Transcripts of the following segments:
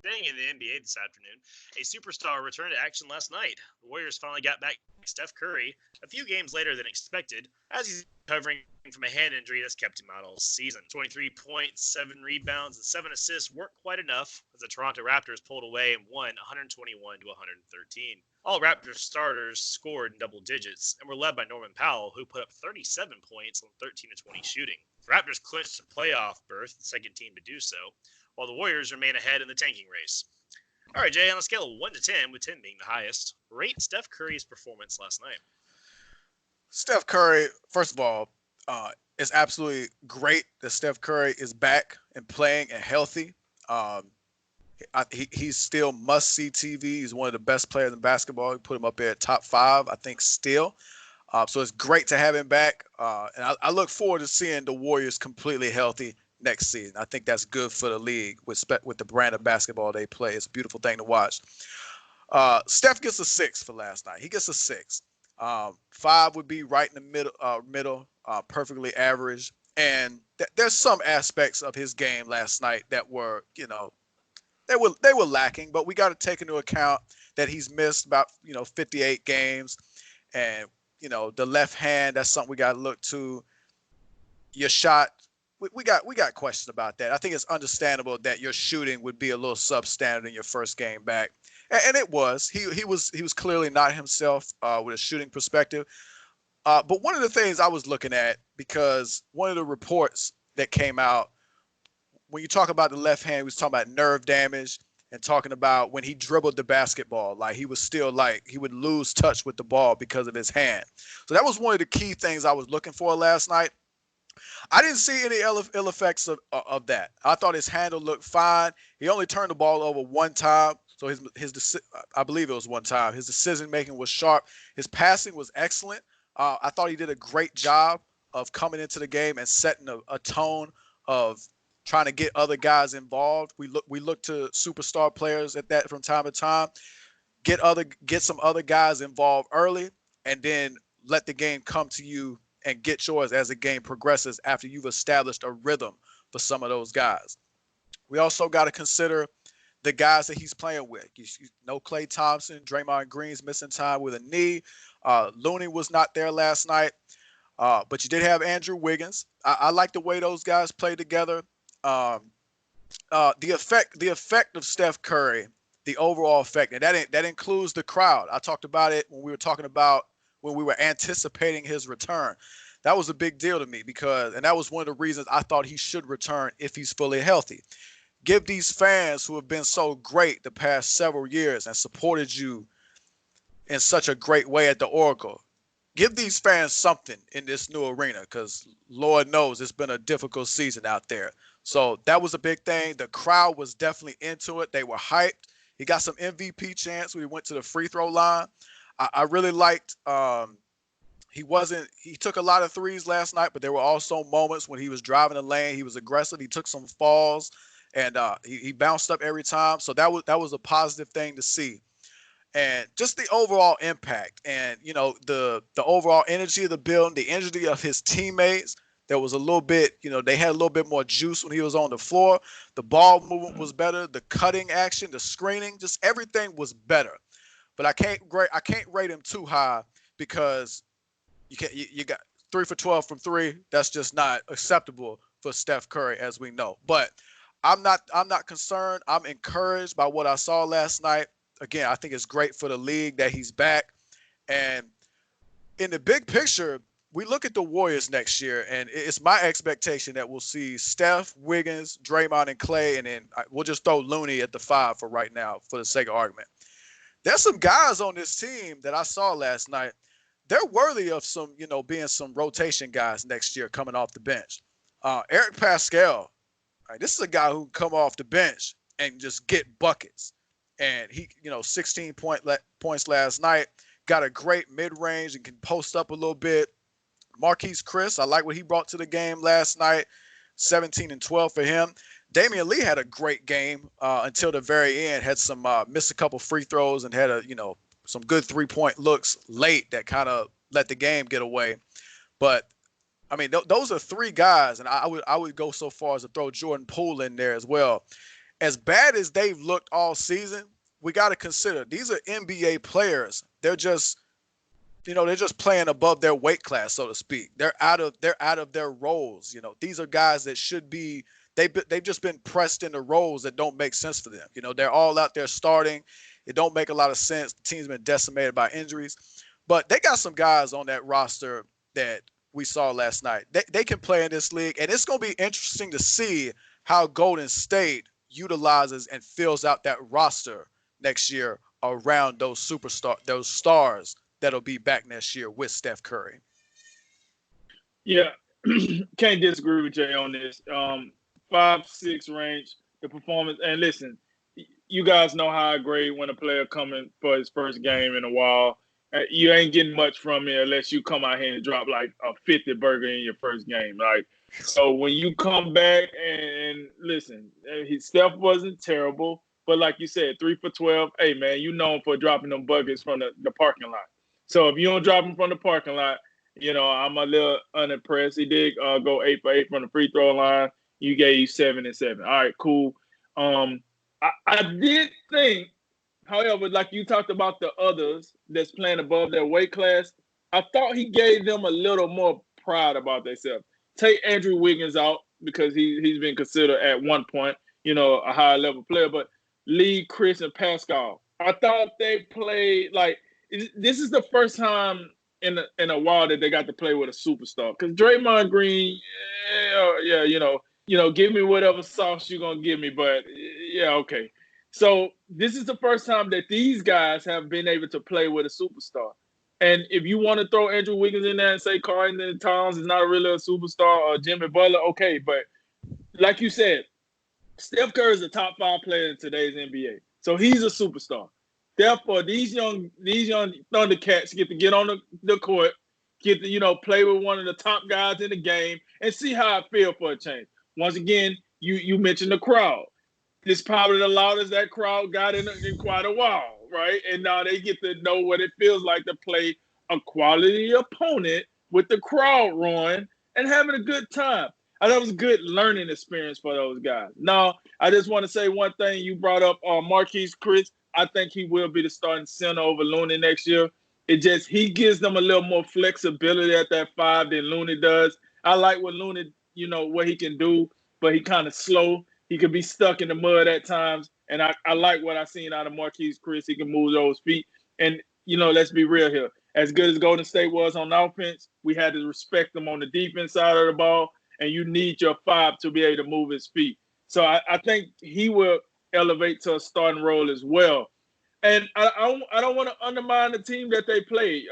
Staying in the NBA this afternoon, a superstar returned to action last night. The Warriors finally got back Steph Curry a few games later than expected, as he's recovering from a hand injury that's kept him out all season. 23 points, 7 rebounds, and 7 assists weren't quite enough as the Toronto Raptors pulled away and won 121 to 113. All Raptors starters scored in double digits and were led by Norman Powell, who put up 37 points on 13 to 20 shooting. The Raptors clinched a playoff berth, the second team to do so, while the Warriors remain ahead in the tanking race. All right, Jay, on a scale of 1 to 10, with 10 being the highest, rate Steph Curry's performance last night. Steph Curry, first of all, it's absolutely great that Steph Curry is back and playing and healthy. Um, he's still must-see TV. He's one of the best players in basketball. We put him up there at top 5, I think, still. So it's great to have him back. And I look forward to seeing the Warriors completely healthy next season. I think that's good for the league with the brand of basketball they play. It's a beautiful thing to watch. Steph gets a 6 for last night. He gets a 6. 5 would be right in the middle, perfectly average. And there's some aspects of his game last night that were, they were lacking. But we got to take into account that he's missed about 58 games, and the left hand. That's something we got to look to. Your shot. We got questions about that. I think it's understandable that your shooting would be a little substandard in your first game back, and it was. He was clearly not himself with a shooting perspective. But one of the things I was looking at, because one of the reports that came out when you talk about the left hand, we was talking about nerve damage and talking about when he dribbled the basketball, like he was still like he would lose touch with the ball because of his hand. So that was one of the key things I was looking for last night. I didn't see any ill effects of that. I thought his handle looked fine. He only turned the ball over one time, so I believe it was one time. His decision making was sharp. His passing was excellent. I thought he did a great job of coming into the game and setting a tone of trying to get other guys involved. We look to superstar players at that from time to time. Get some other guys involved early, and then let the game come to you and get yours as the game progresses after you've established a rhythm for some of those guys. We also got to consider the guys that he's playing with. You know, Klay Thompson, Draymond Green's missing time with a knee. Looney was not there last night, but you did have Andrew Wiggins. I like the way those guys play together. The effect of Steph Curry, the overall effect, and that includes the crowd. I talked about it when we were anticipating his return. That was a big deal to me and that was one of the reasons I thought he should return if he's fully healthy. Give these fans who have been so great the past several years and supported you in such a great way at the Oracle. Give these fans something in this new arena, because Lord knows it's been a difficult season out there. So that was a big thing. The crowd was definitely into it. They were hyped. He got some MVP chance when he went to the free throw line. I really liked he took a lot of threes last night, but there were also moments when he was driving the lane. He was aggressive. He took some falls, and he bounced up every time. So that was a positive thing to see. And just the overall impact and, the overall energy of the building, the energy of his teammates. There was a little bit, they had a little bit more juice when he was on the floor. The ball movement was better. The cutting action, the screening, just everything was better. But I can't rate him too high, because you got 3 for 12 from 3. That's just not acceptable for Steph Curry, as we know. But I'm not concerned. I'm encouraged by what I saw last night. Again, I think it's great for the league that he's back. And in the big picture, we look at the Warriors next year, and it's my expectation that we'll see Steph, Wiggins, Draymond, and Klay, and then we'll just throw Looney at the 5 for right now for the sake of argument. There's some guys on this team that I saw last night. They're worthy of some, being some rotation guys next year coming off the bench. Eric Pascal, right, this is a guy who can come off the bench and just get buckets. And he, 16 points last night, got a great mid-range and can post up a little bit. Marquise Chris, I like what he brought to the game last night, 17 and 12 for him. Damian Lee had a great game until the very end, had some missed a couple free throws and had some good 3-point looks late that kind of let the game get away. But I mean, those are 3 guys, and I would go so far as to throw Jordan Poole in there as well. as bad as they've looked all season, we got to consider these are NBA players. They're just playing above their weight class, so to speak. They're out of their roles. These are guys that should be. They've just been pressed into roles that don't make sense for them. They're all out there starting. It don't make a lot of sense. The team's been decimated by injuries, but they got some guys on that roster that we saw last night. They can play in this league, and it's going to be interesting to see how Golden State utilizes and fills out that roster next year around those stars that'll be back next year with Steph Curry. Yeah, can't disagree with Jay on this. 5'6" range, the performance, and listen, you guys know how I grade when a player coming for his first game in a while. You ain't getting much from me unless you come out here and drop like a 50 burger in your first game. Like, so when you come back and listen, Steph wasn't terrible, but like you said, 3 for 12. Hey man, you known for dropping them buckets from the parking lot. So if you don't drop them from the parking lot, I'm a little unimpressed. He did go 8 for 8 from the free throw line. You gave 7 and 7. All right, cool. I did think, however, like you talked about the others that's playing above their weight class, I thought he gave them a little more pride about themselves. Take Andrew Wiggins out because he's been considered at one point, a higher level player, but Lee, Chris, and Pascal. I thought they played like this is the first time in a while that they got to play with a superstar. Because Draymond Green, give me whatever sauce you're gonna give me, but yeah, okay. So this is the first time that these guys have been able to play with a superstar. And if you want to throw Andrew Wiggins in there and say Karl Towns is not really a superstar or Jimmy Butler, okay. But like you said, Steph Curry is a top 5 player in today's NBA. So he's a superstar. Therefore, these young Thundercats get on the court, get to, play with one of the top guys in the game and see how it feels for a change. Once again, you mentioned the crowd. This probably the loudest that crowd got in quite a while, right? And now they get to know what it feels like to play a quality opponent with the crowd roaring and having a good time. I thought it was a good learning experience for those guys. Now, I just want to say one thing. You brought up Marquise Chris. I think he will be the starting center over Looney next year. He gives them a little more flexibility at that 5 than Looney does. I like what Looney, what he can do, but he kind of slow. He could be stuck in the mud at times. And I like what I've seen out of Marquise Chris. He can move those feet. And, let's be real here. As good as Golden State was on offense, we had to respect them on the defense side of the ball. And you need your 5 to be able to move his feet. So I think he will elevate to a starting role as well. And I don't want to undermine the team that they played.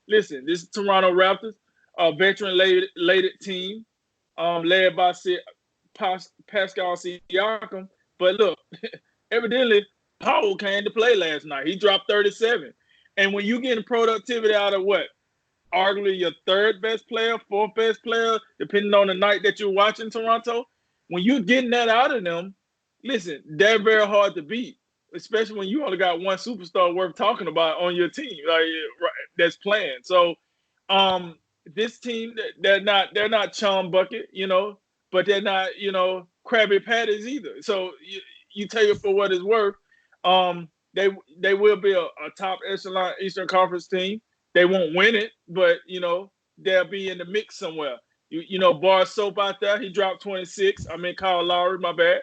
Listen, this is Toronto Raptors, a veteran-laden team led by Pascal Siakam. But look, evidently, Powell came to play last night. He dropped 37. And when you're getting productivity out of what? Arguably your 3rd best player, 4th best player, depending on the night that you're watching Toronto, when you're getting that out of them, listen, they're very hard to beat, especially when you only got one superstar worth talking about on your team, like that's playing. So, this team, they're not Chum Bucket, but they're not, Krabby Patties either. So you take it for what it's worth. They will be a top echelon Eastern Conference team. They won't win it, but they'll be in the mix somewhere. Bar Soap out there, he dropped 26. I mean Kyle Lowry, my bad.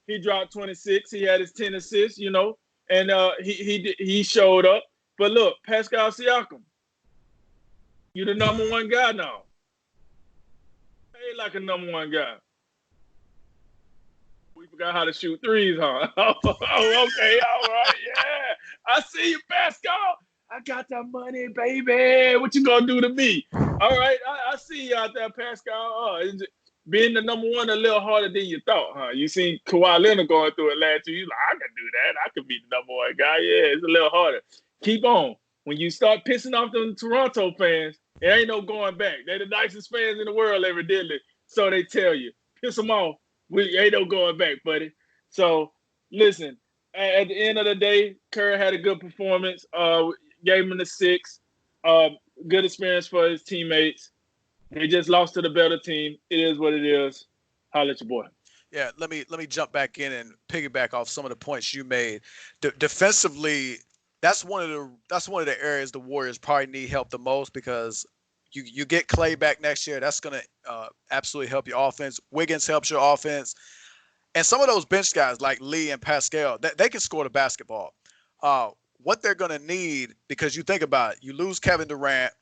He dropped 26. He had his 10 assists, and he showed up. But look, Pascal Siakam, you the number 1 guy now. Hey, like a number 1 guy. We forgot how to shoot threes, huh? Oh, okay, all right, yeah. I see you, Pascal. I got that money, baby. What you gonna do to me? All right, I see you out there, Pascal. Being the number 1 a little harder than you thought, huh? You seen Kawhi Leonard going through it last year. You like, I can do that. I could be the number 1 guy. Yeah, it's a little harder. Keep on. When you start pissing off them Toronto fans, there ain't no going back. They're the nicest fans in the world, evidently. So they tell you, piss them off. We ain't no going back, buddy. So listen, at the end of the day, Curry had a good performance. Gave him the 6. Good experience for his teammates. They just lost to the better team. It is what it is. Holla at your boy. Yeah, let me jump back in and piggyback off some of the points you made. Defensively, that's one of the areas the Warriors probably need help the most because you get Clay back next year. That's gonna absolutely help your offense. Wiggins helps your offense, and some of those bench guys like Lee and Pascal, they can score the basketball. What they're gonna need, because you think about it, you lose Kevin Durant,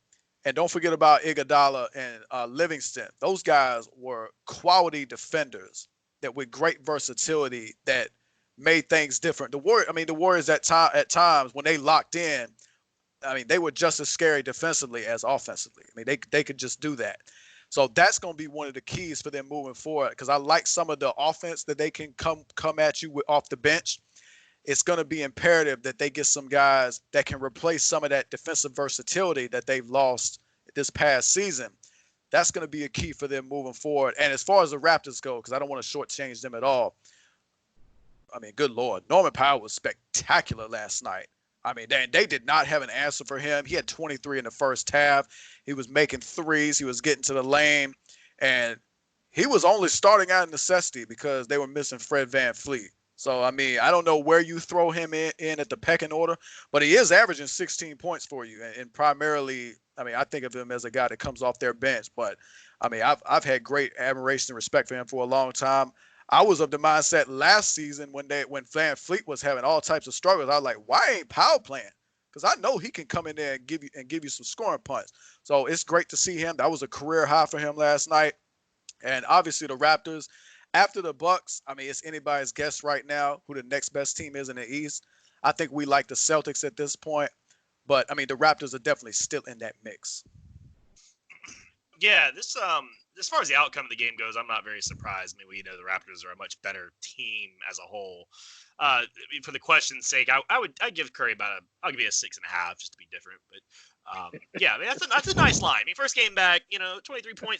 and don't forget about Iguodala and Livingston. Those guys were quality defenders that with great versatility that made things different. The Warriors at times when they locked in, I mean, they were just as scary defensively as offensively. I mean, they could just do that. So that's going to be one of the keys for them moving forward. Because I like some of the offense that they can come at you with off the bench. It's going to be imperative that they get some guys that can replace some of that defensive versatility that they've lost this past season. That's going to be a key for them moving forward. And as far as the Raptors go, because I don't want to shortchange them at all, I mean, good Lord, Norman Powell was spectacular last night. I mean, they did not have an answer for him. He had 23 in the first half. He was making threes. He was getting to the lane. And he was only starting out of necessity because they were missing Fred VanVleet. So, I mean, I don't know where you throw him in at the pecking order, but he is averaging 16 points for you. And primarily, I mean, I think of him as a guy that comes off their bench. But, I mean, I've had great admiration and respect for him for a long time. I was of the mindset last season when VanVleet was having all types of struggles. I was like, why ain't Powell playing? Because I know he can come in there and give you some scoring points. So it's great to see him. That was a career high for him last night. And obviously the Raptors, after the Bucks, I mean, it's anybody's guess right now who the next best team is in the East. I think we like the Celtics at this point, but I mean, the Raptors are definitely still in that mix. Yeah, this as far as the outcome of the game goes, I'm not very surprised. I mean, we know the Raptors are a much better team as a whole. I mean, for the question's sake, I'd give Curry I'll give you a 6.5 just to be different. But yeah, I mean that's a nice line. I mean, first game back, 23.77.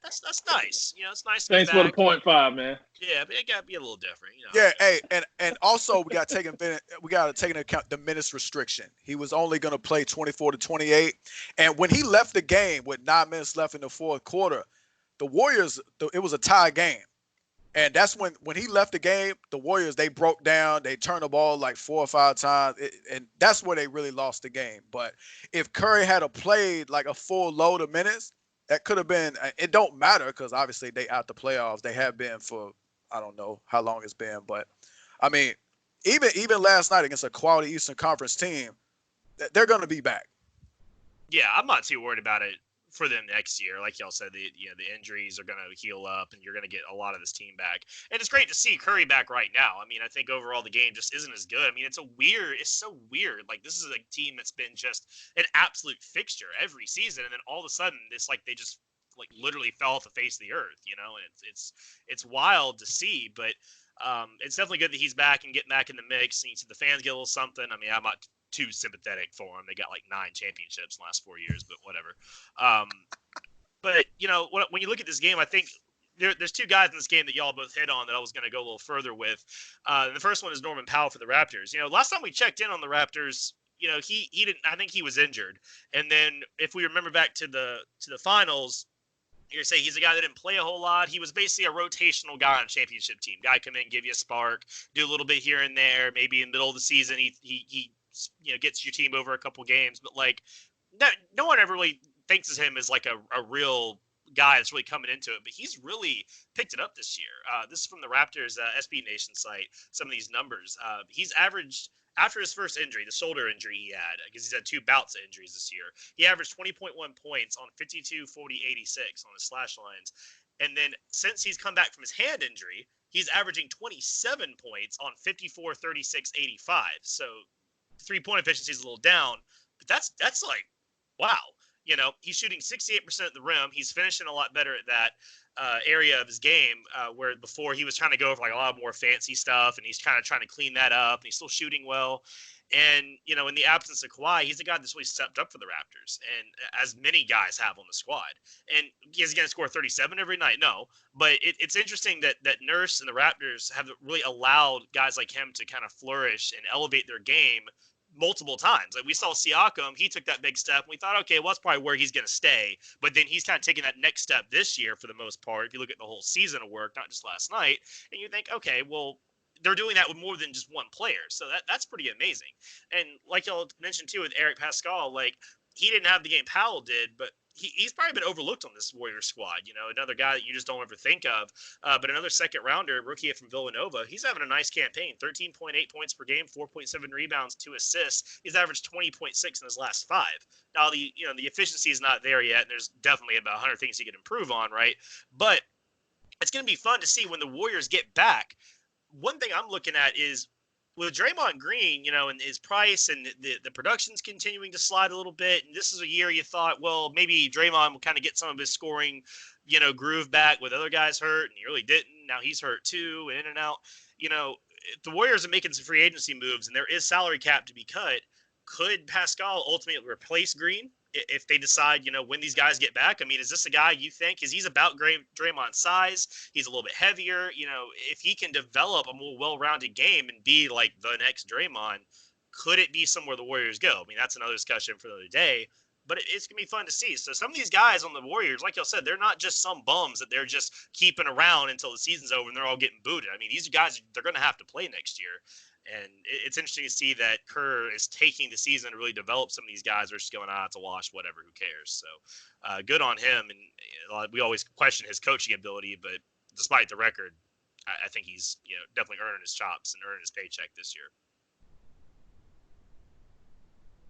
That's nice. It's nice to be Thanks for the back. 0.5, man. Yeah, but it got to be a little different. Yeah, hey, and also we got to take into account the minutes restriction. He was only going to play 24 to 28, and when he left the game with 9 minutes left in the fourth quarter, the Warriors, it was a tie game. And that's when he left the game, the Warriors, they broke down. They turned the ball like 4 or 5 times. And that's where they really lost the game. But if Curry had played like a full load of minutes, that could have been – it don't matter because obviously they out the playoffs. They have been for I don't know how long it's been. But, I mean, even last night against a quality Eastern Conference team, they're going to be back. Yeah, I'm not too worried about it for them next year. Like y'all said, the injuries are going to heal up and you're going to get a lot of this team back. And it's great to see Curry back right now. I mean, I think overall the game just isn't as good. I mean, it's so weird. Like this is a team that's been just an absolute fixture every season. And then all of a sudden it's like they just like literally fell off the face of the earth, and it's wild to see, but it's definitely good that he's back and getting back in the mix. And the fans get a little something. I mean, I'm not too sympathetic for him. They got like 9 championships in the last 4 years, but whatever. But when you look at this game, I think there's 2 guys in this game that y'all both hit on that I was going to go a little further with. The first one is Norman Powell for the Raptors. Last time we checked in on the Raptors, he didn't. I think he was injured. And then if we remember back to the finals, you're saying he's a guy that didn't play a whole lot. He was basically a rotational guy on a championship team. Guy come in, give you a spark, do a little bit here and there. Maybe in the middle of the season, he gets your team over a couple games. But like, no one ever really thinks of him as like a real guy that's really coming into it. But he's really picked it up this year. This is from the Raptors SB Nation site. Some of these numbers. He's averaged. After his first injury, the shoulder injury he had, because he's had 2 bouts of injuries this year, he averaged 20.1 points on 52, 40, 86 on his slash lines. And then since he's come back from his hand injury, he's averaging 27 points on 54, 36, 85. So 3-point efficiency is a little down, but that's like, wow. He's shooting 68% at the rim. He's finishing a lot better at that area of his game, where before he was trying to go for like a lot more fancy stuff, and he's kind of trying to clean that up, and he's still shooting well. And, in the absence of Kawhi, he's a guy that's really stepped up for the Raptors, and as many guys have on the squad. And is he going to score 37 every night? No. But it's interesting that Nurse and the Raptors have really allowed guys like him to kind of flourish and elevate their game multiple times. Like we saw Siakam, he took that big step, and we thought, okay, well, that's probably where he's going to stay. But then he's kind of taking that next step this year for the most part. If you look at the whole season of work, not just last night, and you think, okay, well, they're doing that with more than just one player. So that's pretty amazing. And like y'all mentioned too with Eric Pascal, like he didn't have the game Powell did, but he's probably been overlooked on this Warriors squad. You know, another guy that you just don't ever think of. But another second rounder, rookie from Villanova, he's having a nice campaign. 13.8 points per game, 4.7 rebounds, 2 assists. He's averaged 20.6 in his last 5. Now the efficiency is not there yet, and there's definitely about 100 things he could improve on, right? But it's going to be fun to see when the Warriors get back. One thing I'm looking at is with Draymond Green, and his price and the production's continuing to slide a little bit. And this is a year you thought, well, maybe Draymond will kind of get some of his scoring, groove back with other guys hurt, and he really didn't. Now he's hurt too, in and out. If the Warriors are making some free agency moves and there is salary cap to be cut, could Pascal ultimately replace Green if they decide, when these guys get back? I mean, is this a guy you think he's about Draymond's size? He's a little bit heavier. If he can develop a more well-rounded game and be like the next Draymond, could it be somewhere the Warriors go? I mean, that's another discussion for the other day, but it's going to be fun to see. So some of these guys on the Warriors, like y'all said, they're not just some bums that they're just keeping around until the season's over and they're all getting booted. I mean, these guys, they're going to have to play next year. And it's interesting to see that Kerr is taking the season to really develop some of these guys versus going, it's a wash, whatever, who cares? So good on him. And we always question his coaching ability, but despite the record, I think he's definitely earning his chops and earning his paycheck this year.